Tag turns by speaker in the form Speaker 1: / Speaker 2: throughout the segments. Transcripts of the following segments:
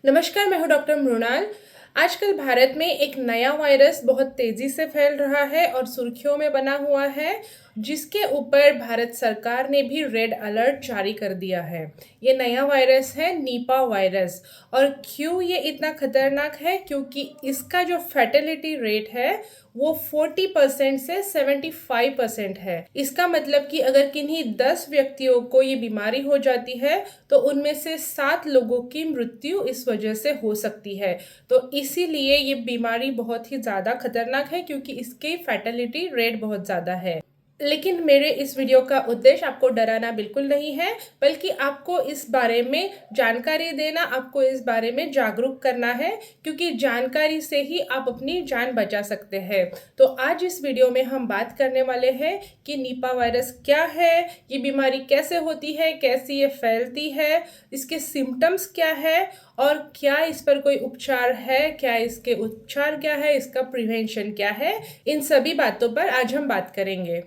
Speaker 1: नमस्कार, मैं हूँ डॉक्टर मृणाल। आजकल भारत में एक नया वायरस बहुत तेज़ी से फैल रहा है और सुर्खियों में बना हुआ है, जिसके ऊपर भारत सरकार ने भी रेड अलर्ट जारी कर दिया है। ये नया वायरस है निपा वायरस। और क्यों ये इतना खतरनाक है? क्योंकि इसका जो फैटेलिटी रेट है वो 40% से 75% है। इसका मतलब कि अगर किन्हीं 10 व्यक्तियों को ये बीमारी हो जाती है तो उनमें से 7 लोगों की मृत्यु इस वजह से हो सकती है। तो इसीलिए ये बीमारी बहुत ही ज़्यादा खतरनाक है, क्योंकि इसकी फैटेलिटी रेट बहुत ज़्यादा है। लेकिन मेरे इस वीडियो का उद्देश्य आपको डराना बिल्कुल नहीं है, बल्कि आपको इस बारे में जानकारी देना, आपको इस बारे में जागरूक करना है, क्योंकि जानकारी से ही आप अपनी जान बचा सकते हैं। तो आज इस वीडियो में हम बात करने वाले हैं कि निपा वायरस क्या है, ये बीमारी कैसे होती है, कैसे ये फैलती है, इसके सिम्टम्स क्या है और क्या इस पर कोई उपचार है, क्या इसके उपचार क्या है, इसका प्रिवेंशन क्या है, इन सभी बातों पर आज हम बात करेंगे।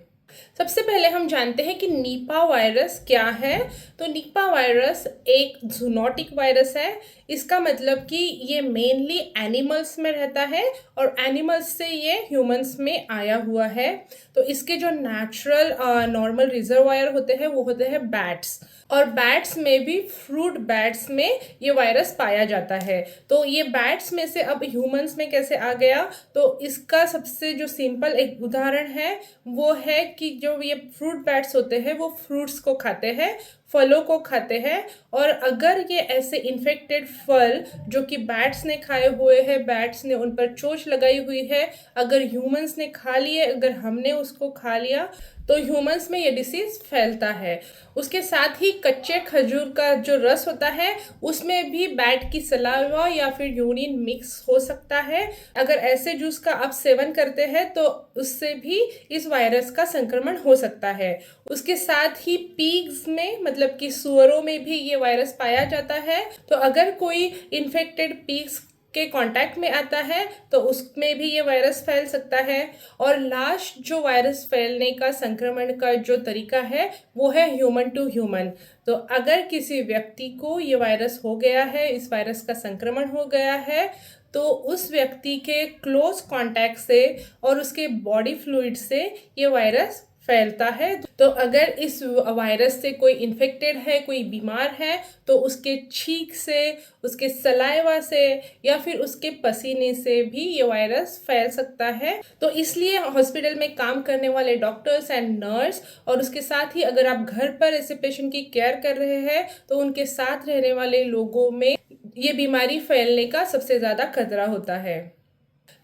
Speaker 1: सबसे पहले हम जानते हैं कि निपा वायरस क्या है। तो निपा वायरस एक जूनोटिक वायरस है। इसका मतलब कि ये मेनली एनिमल्स में रहता है और एनिमल्स से ये ह्यूमंस में आया हुआ है। तो इसके जो नेचुरल नॉर्मल रिजर्वायर होते हैं वो होते हैं बैट्स, और बैट्स में भी फ्रूट बैट्स में ये वायरस पाया जाता है। तो ये बैट्स में से अब ह्यूमंस में कैसे आ गया? तो इसका सबसे जो सिंपल एक उदाहरण है वो है कि जो ये फ्रूट बैट्स होते हैं वो फ्रूट्स को खाते हैं, फलों को खाते हैं। और अगर ये ऐसे इन्फेक्टेड फल जो कि बैट्स ने खाए हुए हैं, बैट्स ने उन पर चोंच लगाई हुई है, अगर ह्यूमंस ने खा लिए, अगर हमने उसको खा लिया, तो ह्यूमंस में ये डिसीज फैलता है। उसके साथ ही कच्चे खजूर का जो रस होता है उसमें भी बैट की सलावा या फिर यूरिन मिक्स हो सकता है। अगर ऐसे जूस का आप सेवन करते हैं तो उससे भी इस वायरस का संक्रमण हो सकता है। उसके साथ ही पिग्स में, मतलब कि सुअरों में भी ये वायरस पाया जाता है। तो अगर कोई इन्फेक्टेड पिग्स के कांटेक्ट में आता है तो उसमें भी ये वायरस फैल सकता है। और लास्ट जो वायरस फैलने का, संक्रमण का जो तरीका है वो है ह्यूमन टू ह्यूमन। तो अगर किसी व्यक्ति को ये वायरस हो गया है, इस वायरस का संक्रमण हो गया है, तो उस व्यक्ति के क्लोज कांटेक्ट से और उसके बॉडी फ्लूइड से ये वायरस फैलता है। तो अगर इस वायरस से कोई इन्फेक्टेड है, कोई बीमार है, तो उसके छींक से, उसके सलाइवा से या फिर उसके पसीने से भी ये वायरस फैल सकता है। तो इसलिए हॉस्पिटल में काम करने वाले डॉक्टर्स एंड नर्स, और उसके साथ ही अगर आप घर पर ऐसे पेशेंट की केयर कर रहे हैं तो उनके साथ रहने वाले लोगों में ये बीमारी फैलने का सबसे ज़्यादा खतरा होता है।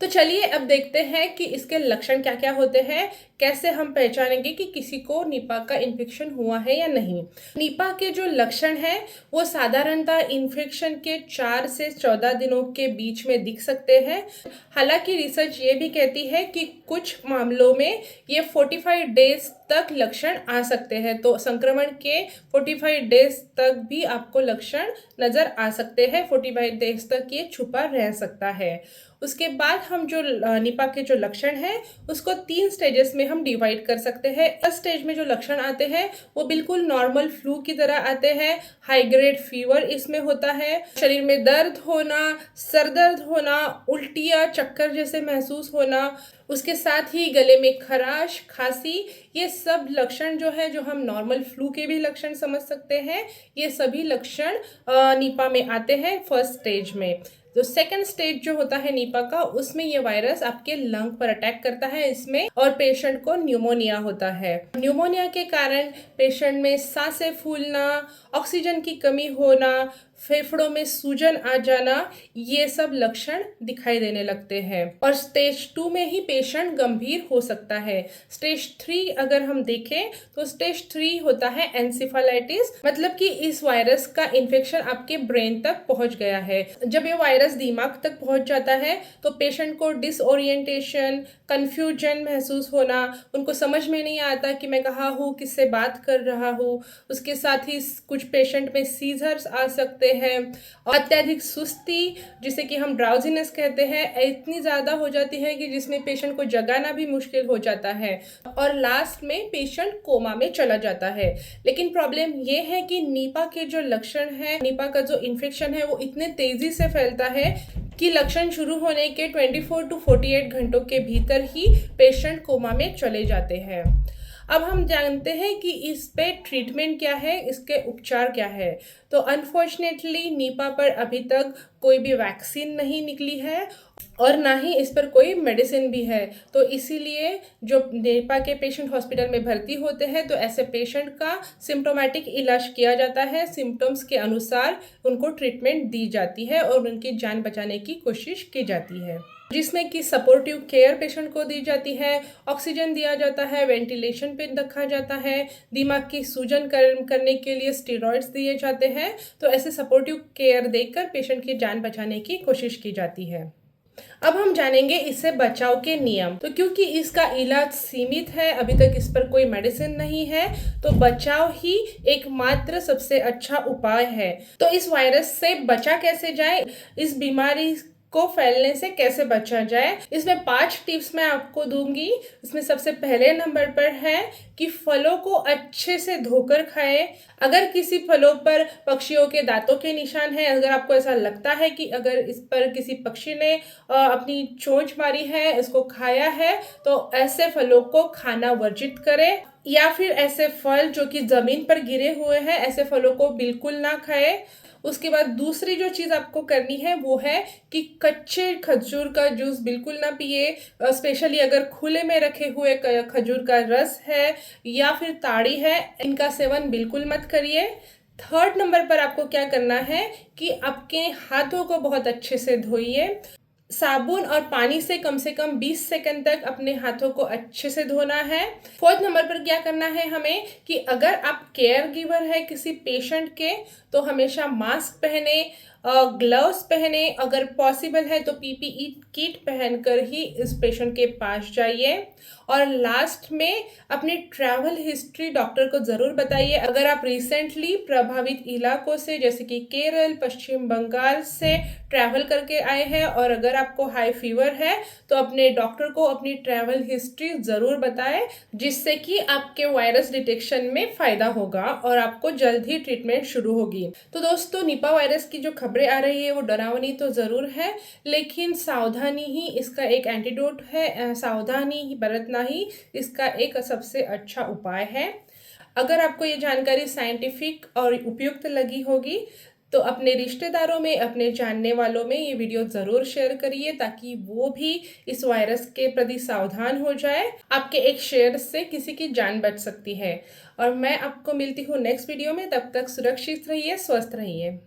Speaker 1: तो चलिए अब देखते हैं कि इसके लक्षण क्या क्या होते हैं, कैसे हम पहचानेंगे कि किसी को निपा का इन्फेक्शन हुआ है या नहीं। निपा के जो लक्षण हैं वो साधारणतः इन्फेक्शन के 4 से 14 दिनों के बीच में दिख सकते हैं। हालांकि रिसर्च ये भी कहती है कि कुछ मामलों में ये 45 डेज तक लक्षण आ सकते हैं। तो संक्रमण के 45 डेज तक भी आपको लक्षण नज़र आ सकते हैं, 45 डेज तक ये छुपा रह सकता है। उसके बाद हम जो निपा के जो लक्षण हैं उसको 3 स्टेजेस में हम डिवाइड कर सकते हैं। फर्स्ट स्टेज में जो लक्षण आते हैं वो बिल्कुल नॉर्मल फ्लू की तरह आते हैं। हाई ग्रेड फीवर इसमें होता है, शरीर में दर्द होना, सर दर्द होना, उल्टियाँ, चक्कर जैसे महसूस होना, उसके साथ ही गले में खराश, खांसी, ये सब लक्षण जो है, जो हम नॉर्मल फ्लू के भी लक्षण समझ सकते हैं, ये सभी लक्षण निपा में आते हैं फर्स्ट स्टेज में। तो सेकंड स्टेज जो होता है निपा का, उसमें ये वायरस आपके लंग पर अटैक करता है इसमें, और पेशेंट को न्यूमोनिया होता है। न्यूमोनिया के कारण पेशेंट में सांसें फूलना, ऑक्सीजन की कमी होना, फेफड़ों में सूजन आ जाना, ये सब लक्षण दिखाई देने लगते हैं। और स्टेज 2 में ही पेशेंट गंभीर हो सकता है। स्टेज 3 अगर हम देखें तो स्टेज 3 होता है एन्सेफेलाइटिस, मतलब कि इस वायरस का इन्फेक्शन आपके ब्रेन तक पहुंच गया है। जब ये वायरस दिमाग तक पहुंच जाता है तो पेशेंट को डिसओरिएंटेशन, कंफ्यूजन महसूस होना, उनको समझ में नहीं आता कि मैं कहाँ हूँ, किससे बात कर रहा हूँ। उसके साथ ही कुछ पेशेंट में सीजर्स आ सकते होते हैं, और अत्यधिक सुस्ती जिसे कि हम ड्राउजीनेस कहते हैं इतनी ज़्यादा हो जाती है कि जिसमें पेशेंट को जगाना भी मुश्किल हो जाता है, और लास्ट में पेशेंट कोमा में चला जाता है। लेकिन प्रॉब्लम ये है कि नीपा के जो लक्षण हैं, नीपा का जो इन्फेक्शन है वो इतने तेज़ी से फैलता है कि लक्षण शुरू होने के 24 टू 48 घंटों के भीतर ही पेशेंट कोमा में चले जाते हैं। अब हम जानते हैं कि इस पे ट्रीटमेंट क्या है, इसके उपचार क्या है। तो अनफॉर्चुनेटली नीपा पर अभी तक कोई भी वैक्सीन नहीं निकली है और ना ही इस पर कोई मेडिसिन भी है। तो इसीलिए जो नीपा के पेशेंट हॉस्पिटल में भर्ती होते हैं तो ऐसे पेशेंट का सिम्टोमेटिक इलाज किया जाता है, सिम्टम्स के अनुसार उनको ट्रीटमेंट दी जाती है और उनकी जान बचाने की कोशिश की जाती है, जिसमें कि सपोर्टिव केयर पेशेंट को दी जाती है, ऑक्सीजन दिया जाता है, वेंटिलेशन पे रखा जाता है, दिमाग की सूजन करने के लिए स्टेरॉइड्स दिए जाते हैं। तो ऐसे सपोर्टिव केयर देकर पेशेंट की जान बचाने की कोशिश की जाती है। अब हम जानेंगे इससे बचाव के नियम। तो क्योंकि इसका इलाज सीमित है, अभी तक इस पर कोई मेडिसिन नहीं है, तो बचाव ही एकमात्र सबसे अच्छा उपाय है। तो इस वायरस से बचा कैसे जाए, इस बीमारी को फैलने से कैसे बचा जाए, इसमें 5 टिप्स मैं आपको दूंगी। इसमें सबसे पहले नंबर पर है कि फलों को अच्छे से धोकर खाएं। अगर किसी फलों पर पक्षियों के दांतों के निशान हैं, अगर आपको ऐसा लगता है कि अगर इस पर किसी पक्षी ने अपनी चोंच मारी है, इसको खाया है, तो ऐसे फलों को खाना वर्जित करें। या फिर ऐसे फल जो कि ज़मीन पर गिरे हुए हैं, ऐसे फलों को बिल्कुल ना खाएं। उसके बाद दूसरी जो चीज़ आपको करनी है वो है कि कच्चे खजूर का जूस बिल्कुल ना पिए, स्पेशली अगर खुले में रखे हुए खजूर का रस है या फिर ताड़ी है, इनका सेवन बिल्कुल मत करिए। थर्ड नंबर पर आपको क्या करना है कि आपके हाथों को बहुत अच्छे से धोइए। साबुन और पानी से कम 20 सेकंड तक अपने हाथों को अच्छे से धोना है। फोर्थ नंबर पर क्या करना है हमें कि अगर आप केयर गिवर है किसी पेशेंट के, तो हमेशा मास्क पहने, ग्लव्स पहने, अगर पॉसिबल है तो पीपीई किट पहनकर ही इस पेशेंट के पास जाइए। और लास्ट में अपनी ट्रैवल हिस्ट्री डॉक्टर को ज़रूर बताइए। अगर आप रिसेंटली प्रभावित इलाकों से जैसे कि केरल, पश्चिम बंगाल से ट्रैवल करके आए हैं और अगर आपको हाई फीवर है तो अपने डॉक्टर को अपनी ट्रैवल हिस्ट्री ज़रूर बताएं, जिससे कि आपके वायरस डिटेक्शन में फ़ायदा होगा और आपको जल्द ही ट्रीटमेंट शुरू होगी। तो दोस्तों, निपा वायरस की जो खबरें आ रही है वो डरावनी तो ज़रूर है, लेकिन सावधानी ही इसका एक एंटीडोट है। सावधानी ही बरतना ही इसका एक सबसे अच्छा उपाय है। अगर आपको ये जानकारी साइंटिफिक और उपयुक्त लगी होगी तो अपने रिश्तेदारों में, अपने जानने वालों में ये वीडियो ज़रूर शेयर करिए ताकि वो भी इस वायरस के प्रति सावधान हो जाए। आपके एक शेयर से किसी की जान बच सकती है। और मैं आपको मिलती हूँ नेक्स्ट वीडियो में। तब तक सुरक्षित रहिए, स्वस्थ रहिए।